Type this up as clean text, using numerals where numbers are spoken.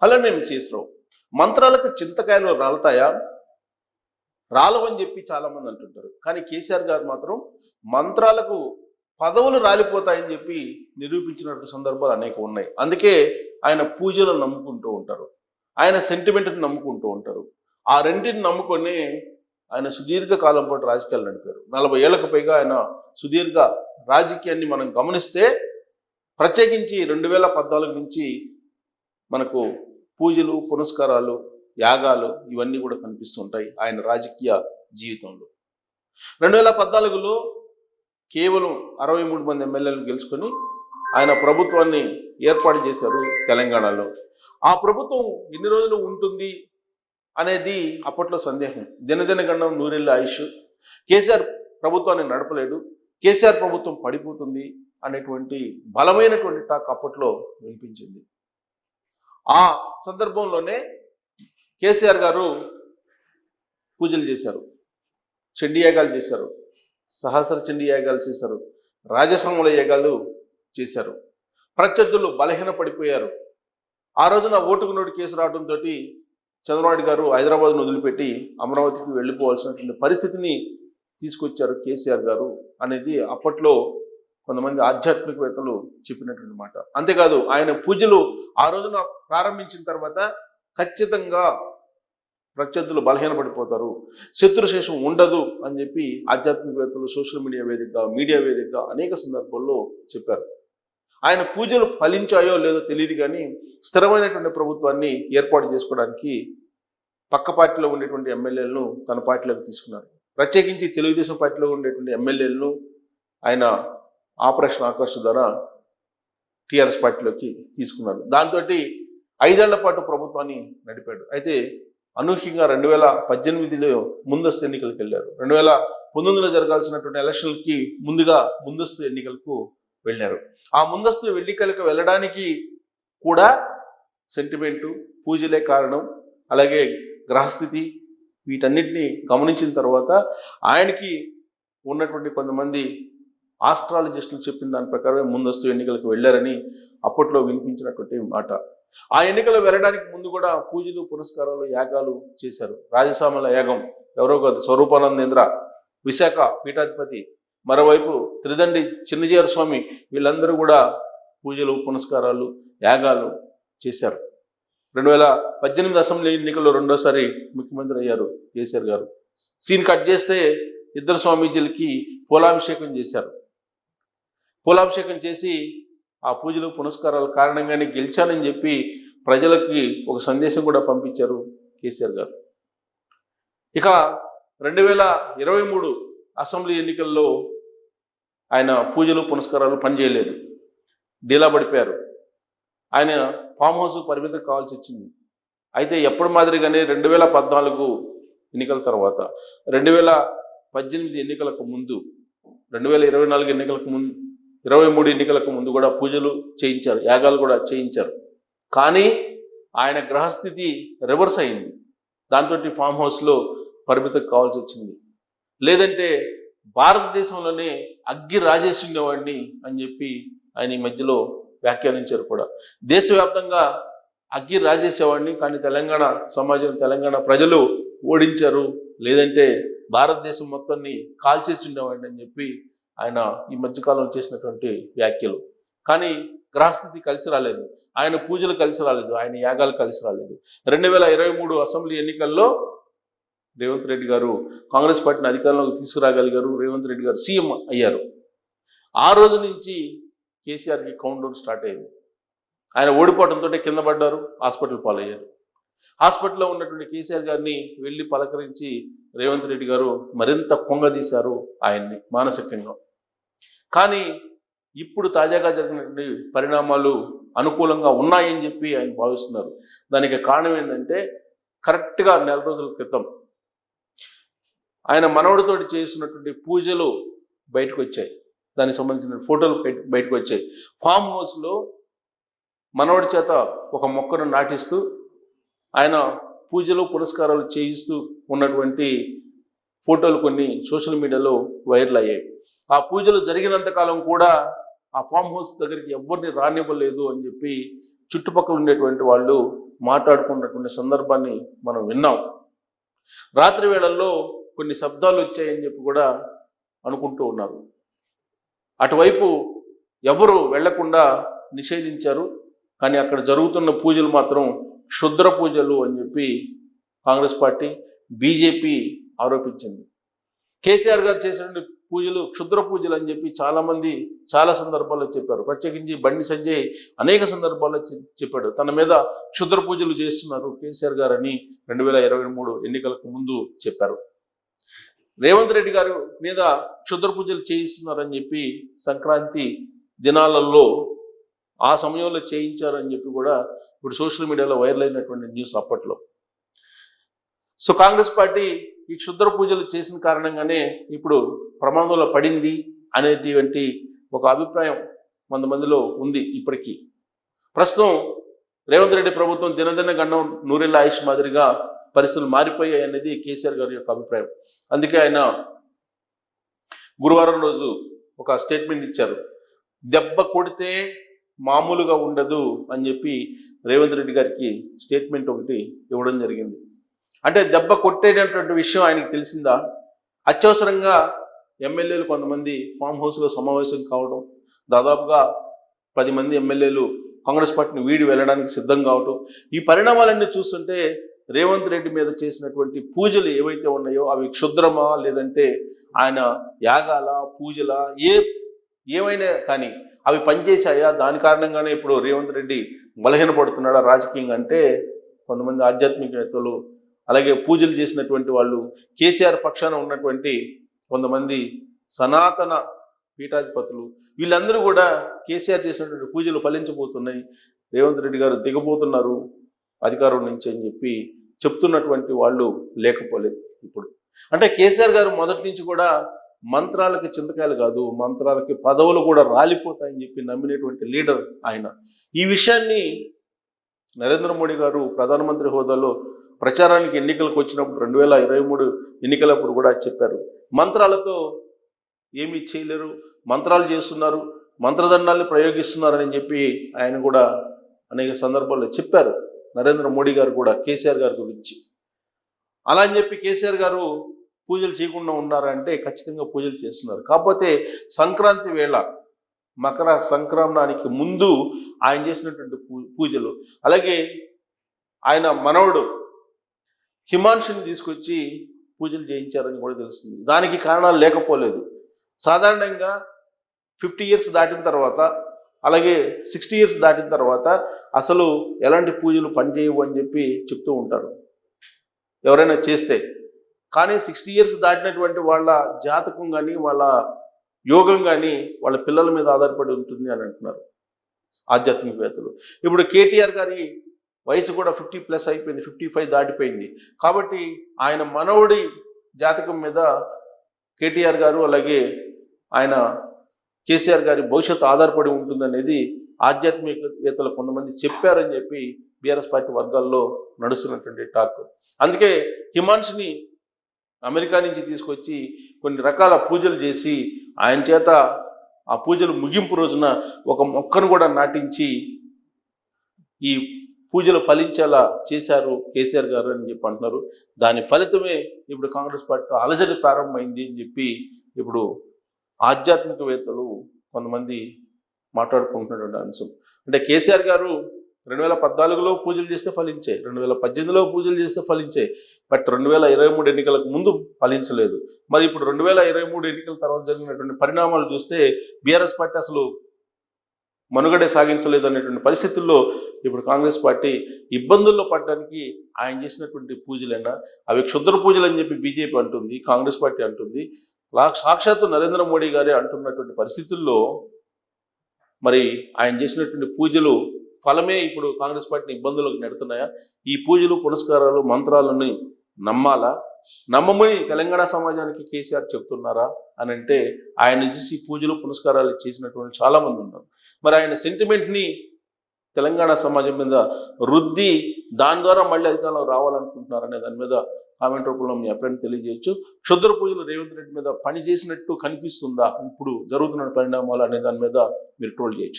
Hello, నేను శేషరావు. మంత్రాలకు చింతకాయలు రాలతాయా? రాలవని చెప్పి చాలామంది అంటుంటారు. కానీ కేసీఆర్ గారు మాత్రం మంత్రాలకు పదవులు రాలిపోతాయని చెప్పి నిరూపించినటువంటి సందర్భాలు అనేక ఉన్నాయి. అందుకే ఆయన పూజలను నమ్ముకుంటూ ఉంటారు, ఆయన సెంటిమెంట్ని నమ్ముకుంటూ ఉంటారు. ఆ రెంటిని నమ్ముకొని ఆయన సుదీర్ఘ కాలం పాటు రాజకీయాలు నడిపారు. 40 ఏళ్లకు పైగా ఆయన సుదీర్ఘ రాజకీయాన్ని మనం గమనిస్తే, ప్రత్యేకించి 2014 నుంచి మనకు పూజలు, పునస్కారాలు, యాగాలు ఇవన్నీ కూడా కనిపిస్తుంటాయి ఆయన రాజకీయ జీవితంలో. 2014లో కేవలం 63 మంది ఎమ్మెల్యేలను గెలుచుకొని ఆయన ప్రభుత్వాన్ని ఏర్పాటు చేశారు తెలంగాణలో. ఆ ప్రభుత్వం ఎన్ని రోజులు ఉంటుంది అనేది అప్పట్లో సందేహం. దినదిన గండం నూరేళ్ళ ఆయుష్. కేసీఆర్ ప్రభుత్వాన్ని నడపలేడు, కేసీఆర్ ప్రభుత్వం పడిపోతుంది అనేటువంటి బలమైనటువంటి టాక్ అప్పట్లో వినిపించింది. ఆ సందర్భంలోనే కేసీఆర్ గారు పూజలు చేశారు, చండీ యాగాలు చేశారు, సహస్ర చండీ యాగాలు చేశారు, రాజసంగుల యాగాలు చేశారు. ప్రత్యర్థులు బలహీన పడిపోయారు. ఆ రోజున ఓటుకు నోటు కేసు రావడంతో చంద్రబాబు గారు హైదరాబాద్ను వదిలిపెట్టి అమరావతికి వెళ్ళిపోవాల్సినటువంటి పరిస్థితిని తీసుకొచ్చారు కేసీఆర్ గారు అనేది అప్పట్లో కొంతమంది ఆధ్యాత్మికవేత్తలు చెప్పినటువంటి మాట. అంతేకాదు, ఆయన పూజలు ఆ రోజున ప్రారంభించిన తర్వాత ఖచ్చితంగా ప్రత్యర్థులు బలహీనపడిపోతారు, శత్రుశేషం ఉండదు అని చెప్పి ఆధ్యాత్మికవేత్తలు సోషల్ మీడియా వేదికగా అనేక సందర్భాల్లో చెప్పారు. ఆయన పూజలు ఫలించాయో లేదో తెలియదు, కానీ స్థిరమైనటువంటి ప్రభుత్వాన్ని ఏర్పాటు చేసుకోవడానికి పక్క పార్టీలో ఉండేటువంటి ఎమ్మెల్యేలను తన పార్టీలోకి తీసుకున్నారు. ప్రత్యేకించి తెలుగుదేశం పార్టీలో ఉండేటువంటి ఎమ్మెల్యేలను ఆయన ఆపరేషన్ ఆకర్ష్ ద్వారా టీఆర్ఎస్ పార్టీలోకి తీసుకున్నారు. దాంతో 5 ఏళ్ల పాటు ప్రభుత్వాన్ని నడిపాడు. అయితే అనూహ్యంగా 2018లో ముందస్తు ఎన్నికలకు వెళ్ళారు. 2019లో జరగాల్సినటువంటి ఎలక్షన్లకి ముందస్తు ఎన్నికలకు వెళ్ళారు. ఆ ముందస్తు ఎన్నికలకు వెళ్ళడానికి కూడా సెంటిమెంటు, పూజలే కారణం. అలాగే గ్రహస్థితి, వీటన్నిటిని గమనించిన తర్వాత ఆయనకి ఉన్నటువంటి కొంతమంది ఆస్ట్రాలజిస్టులు చెప్పిన దాని ప్రకారమే ముందస్తు ఎన్నికలకు వెళ్ళారని అప్పట్లో వినిపించినటువంటి మాట. ఆ ఎన్నికలు వెళ్ళడానికి ముందు కూడా పూజలు, పురస్కారాలు, యాగాలు చేశారు. రాజసామల యాగం ఎవరో కాదు, స్వరూపానందేంద్ర విశాఖ పీఠాధిపతి, మరోవైపు త్రిదండి చిన్నజీయర్ స్వామి, వీళ్ళందరూ కూడా పూజలు, పునస్కారాలు, యాగాలు చేశారు. 2018 అసెంబ్లీ ఎన్నికల్లో రెండోసారి ముఖ్యమంత్రి అయ్యారు కేసీఆర్ గారు. సీన్ కట్ చేస్తే ఇద్దరు స్వామీజీలకి పూలాభిషేకం చేశారు. పూలాభిషేకం చేసి ఆ పూజలు, పునస్కారాల కారణంగానే గెలిచానని చెప్పి ప్రజలకి ఒక సందేశం కూడా పంపించారు కేసీఆర్ గారు. ఇక 2023 అసెంబ్లీ ఎన్నికల్లో ఆయన పూజలు, పునస్కారాలు పనిచేయలేదు, డీలా పడిపోయారు. ఆయన ఫామ్ హౌస్ పరిమితం కావాల్సి వచ్చింది. అయితే ఎప్పటి మాదిరిగానే 2014 ఎన్నికల తర్వాత, 2018 ఎన్నికలకు ముందు, 2024 ఎన్నికలకు ముందు, 23 ఎన్నికలకు ముందు కూడా పూజలు చేయించారు, యాగాలు కూడా చేయించారు. కానీ ఆయన గ్రహస్థితి రివర్స్ అయింది. దాంతో ఫామ్ హౌస్లో పరిమితం కావాల్సి వచ్చింది. లేదంటే భారతదేశంలోనే అగ్గి రాజేసి ఉండేవాడిని అని చెప్పి ఆయన ఈ మధ్యలో వ్యాఖ్యానించారు కూడా. దేశవ్యాప్తంగా అగ్గి రాజేసేవాడిని, కానీ తెలంగాణ సమాజం, తెలంగాణ ప్రజలు ఓడించారు, లేదంటే భారతదేశం మొత్తాన్ని కాల్చేసి ఉండేవాడిని అని చెప్పి ఆయన ఈ మధ్యకాలంలో చేసినటువంటి వ్యాఖ్యలు. కానీ గ్రహస్థితి కలిసి రాలేదు, ఆయన పూజలు కలిసి రాలేదు, ఆయన యాగాలు కలిసి రాలేదు. 2023 అసెంబ్లీ ఎన్నికల్లో రేవంత్ రెడ్డి గారు కాంగ్రెస్ పార్టీని అధికారంలోకి తీసుకురాగలిగారు. రేవంత్ రెడ్డి గారు సీఎం అయ్యారు. ఆ రోజు నుంచి కేసీఆర్కి కౌంట్ డౌన్ స్టార్ట్ అయింది. ఆయన ఓడిపోవడంతో కింద పడ్డారు, హాస్పిటల్ పాలయ్యారు. హాస్పిటల్లో ఉన్నటువంటి కేసీఆర్ గారిని వెళ్ళి పలకరించి రేవంత్ రెడ్డి గారు మరింత పొంగదీశారు ఆయన్ని మానసికంగా. కానీ ఇప్పుడు తాజాగా జరిగినటువంటి పరిణామాలు అనుకూలంగా ఉన్నాయని చెప్పి ఆయన భావిస్తున్నారు. దానికి కారణం ఏంటంటే, కరెక్ట్గా 4 రోజుల క్రితం ఆయన మనవడితోటి చేసినటువంటి పూజలు బయటకు వచ్చాయి. దానికి సంబంధించిన ఫోటోలు బయటకు వచ్చాయి. ఫామ్ హౌస్లో మనవడి చేత ఒక మొక్కను నాటిస్తూ ఆయన పూజలు, పురస్కారాలు చేయిస్తూ ఉన్నటువంటి ఫోటోలు కొన్ని సోషల్ మీడియాలో వైరల్ అయ్యాయి. ఆ పూజలు జరిగినంతకాలం కూడా ఆ ఫామ్ హౌస్ దగ్గరికి ఎవరిని రానివ్వలేదు అని చెప్పి చుట్టుపక్కల ఉండేటువంటి వాళ్ళు మాట్లాడుకున్నటువంటి సందర్భాన్ని మనం విన్నాం. రాత్రి వేళల్లో కొన్ని శబ్దాలు వచ్చాయని చెప్పి కూడా అనుకుంటూ ఉన్నారు. అటువైపు ఎవరు వెళ్లకుండా నిషేధించారు. కానీ అక్కడ జరుగుతున్న పూజలు మాత్రం క్షుద్ర పూజలు అని చెప్పి కాంగ్రెస్ పార్టీ, బీజేపీ ఆరోపించింది. కేసీఆర్ గారు చేసిన పూజలు క్షుద్ర పూజలు అని చెప్పి చాలామంది చాలా సందర్భాల్లో చెప్పారు. ప్రత్యేకించి బండి సంజయ్ అనేక సందర్భాల్లో చెప్పాడు. తన మీద క్షుద్ర పూజలు చేస్తున్నారు కేసీఆర్ గారు అని 2023 ఎన్నికలకు ముందు చెప్పారు. రేవంత్ రెడ్డి గారు మీద క్షుద్ర పూజలు చేయిస్తున్నారని చెప్పి సంక్రాంతి దినాలలో ఆ సమయంలో చేయించారని చెప్పి కూడా ఇప్పుడు సోషల్ మీడియాలో వైరల్ అయినటువంటి న్యూస్ అప్పట్లో. సో కాంగ్రెస్ పార్టీ ఈ క్షుద్ర పూజలు చేసిన కారణంగానే ఇప్పుడు ప్రమాదంలో పడింది అనేటువంటి ఒక అభిప్రాయం కొంతమందిలో ఉంది. ఇప్పటికీ ప్రస్తుతం రేవంత్ రెడ్డి ప్రభుత్వం దినదిన గండం నూరేళ్ల ఆయుష్ మాదిరిగా పరిస్థితులు మారిపోయాయి అనేది కేసీఆర్ గారి యొక్క అభిప్రాయం. అందుకే ఆయన గురువారం రోజు ఒక స్టేట్మెంట్ ఇచ్చారు. దెబ్బ కొడితే మామూలుగా ఉండదు అని చెప్పి రేవంత్ రెడ్డి గారికి స్టేట్మెంట్ ఒకటి ఇవ్వడం జరిగింది. అంటే దెబ్బ కొట్టేటటువంటి విషయం ఆయనకు తెలిసిందా? అత్యవసరంగా ఎమ్మెల్యేలు కొంతమంది ఫామ్ హౌస్లో సమావేశం కావడం, దాదాపుగా 10 మంది ఎమ్మెల్యేలు కాంగ్రెస్ పార్టీని వీడి వెళ్ళడానికి సిద్ధం కావడం, ఈ పరిణామాలన్నీ చూస్తుంటే రేవంత్ రెడ్డి మీద చేసినటువంటి పూజలు ఏవైతే ఉన్నాయో అవి క్షుద్రమా లేదంటే ఆయన యాగాల పూజల ఏమైనా కానీ అవి పనిచేశాయా? దాని కారణంగానే ఇప్పుడు రేవంత్ రెడ్డి బలహీనపడుతున్నాడా రాజకీయంగా అంటే కొంతమంది ఆధ్యాత్మికవేత్తలు, అలాగే పూజలు చేసినటువంటి వాళ్ళు, కేసీఆర్ పక్షాన ఉన్నటువంటి కొంతమంది సనాతన పీఠాధిపతులు, వీళ్ళందరూ కూడా కేసీఆర్ చేసినటువంటి పూజలు ఫలించబోతున్నాయి, రేవంత్ రెడ్డి గారు దిగబోతున్నారు అధికారం నుంచి అని చెప్పి చెప్తున్నటువంటి వాళ్ళు లేకపోలేదు ఇప్పుడు. అంటే కేసీఆర్ గారు మొదటి నుంచి కూడా మంత్రాలకి చింతకాయలు కాదు, మంత్రాలకి పదవులు కూడా రాలిపోతాయని చెప్పి నమ్మినటువంటి లీడర్ ఆయన. ఈ విషయాన్ని నరేంద్ర మోడీ గారు ప్రధానమంత్రి హోదాలో ప్రచారానికి ఎన్నికలకు వచ్చినప్పుడు 2023 ఎన్నికలప్పుడు కూడా చెప్పారు. మంత్రాలతో ఏమీ చేయలేరు, మంత్రాలు చేస్తున్నారు, మంత్రదండాల్ని ప్రయోగిస్తున్నారని చెప్పి ఆయన కూడా అనేక సందర్భాల్లో చెప్పారు. నరేంద్ర మోడీ గారు కూడా కేసీఆర్ గారి గురించి. అలా అని చెప్పి కేసీఆర్ గారు పూజలు చేయకుండా ఉన్నారంటే ఖచ్చితంగా పూజలు చేస్తున్నారు. కాకపోతే సంక్రాంతి వేళ, మకర సంక్రమణానికి ముందు ఆయన చేసినటువంటి పూజలు, అలాగే ఆయన మనవడు హిమాంశుని తీసుకొచ్చి పూజలు చేయించారని కూడా తెలుస్తుంది. దానికి కారణాలు లేకపోలేదు. సాధారణంగా 50 ఇయర్స్ దాటిన తర్వాత, అలాగే 60 ఇయర్స్ దాటిన తర్వాత అసలు ఎలాంటి పూజలు పనిచేయవు అని చెప్పి చెప్తూ ఉంటారు ఎవరైనా చేస్తే. కానీ 60 ఇయర్స్ దాటినటువంటి వాళ్ళ జాతకం కానీ వాళ్ళ యోగం కానీ వాళ్ళ పిల్లల మీద ఆధారపడి ఉంటుంది అని అంటున్నారు ఆధ్యాత్మికవేత్తలు. ఇప్పుడు కేటీఆర్ గారి వయసు కూడా 50+ అయిపోయింది, 55 దాటిపోయింది. కాబట్టి ఆయన మనవడి జాతకం మీద కేటీఆర్ గారు అలాగే ఆయన కేసీఆర్ గారి భవిష్యత్తు ఆధారపడి ఉంటుందనేది ఆధ్యాత్మికవేత్తలు కొంతమంది చెప్పారని చెప్పి బీఆర్ఎస్ పార్టీ వర్గాల్లో నడుస్తున్నటువంటి టాక్. అందుకే హిమాంశుని అమెరికా నుంచి తీసుకొచ్చి కొన్ని రకాల పూజలు చేసి ఆయన చేత ఆ పూజలు ముగింపు రోజున ఒక మొక్కను కూడా నాటించి ఈ పూజలు ఫలించేలా చేశారు కేసీఆర్ గారు అని చెప్పి అంటున్నారు. దాని ఫలితమే ఇప్పుడు కాంగ్రెస్ పార్టీ అలజడి ప్రారంభమైంది అని చెప్పి ఇప్పుడు ఆధ్యాత్మికవేత్తలు కొంతమంది మాట్లాడుకుంటున్నటువంటి అంశం. అంటే కేసీఆర్ గారు 2014లో పూజలు చేస్తే ఫలించాయి, 2018లో పూజలు చేస్తే ఫలించాయి, బట్ 2023 ఎన్నికలకు ముందు ఫలించలేదు. మరి ఇప్పుడు 2023 ఎన్నికల తర్వాత జరిగినటువంటి పరిణామాలు చూస్తే బీఆర్ఎస్ పార్టీ అసలు మనుగడే సాగించలేదు అనేటువంటి పరిస్థితుల్లో ఇప్పుడు కాంగ్రెస్ పార్టీ ఇబ్బందుల్లో పడడానికి ఆయన చేసినటువంటి పూజలైనా అవి క్షుద్ర పూజలు అని చెప్పి బీజేపీ అంటుంది, కాంగ్రెస్ పార్టీ అంటుంది, సాక్షాత్తు నరేంద్ర మోడీ గారే అంటున్నటువంటి పరిస్థితుల్లో మరి ఆయన చేసినటువంటి పూజలు ఫలమే ఇప్పుడు కాంగ్రెస్ పార్టీని ఇబ్బందులకు నెడుతున్నాయా? ఈ పూజలు పునస్కారాలు మంత్రాలను నమ్మాలా? నమ్మమని తెలంగాణ సమాజానికి కేసీఆర్ చెప్తున్నారా అని అంటే ఆయన చూసి పూజలు పునస్కారాలు చేసినటువంటి చాలామంది ఉన్నారు. మరి ఆయన సెంటిమెంట్ని తెలంగాణ సమాజం మీద రుద్ది దాని ద్వారా మళ్ళీ అధికారంలో రావాలనుకుంటున్నారనే దాని మీద కామెంట్ రూపంలో మీ అభిప్రాయం తెలియజేయచ్చు. క్షుద్ర పూజలు రేవంత్ రెడ్డి మీద పని చేసినట్టు కనిపిస్తుందా ఇప్పుడు జరుగుతున్న పరిణామాలు అనే దాని మీద మీరు ట్రోల్ చేయొచ్చు.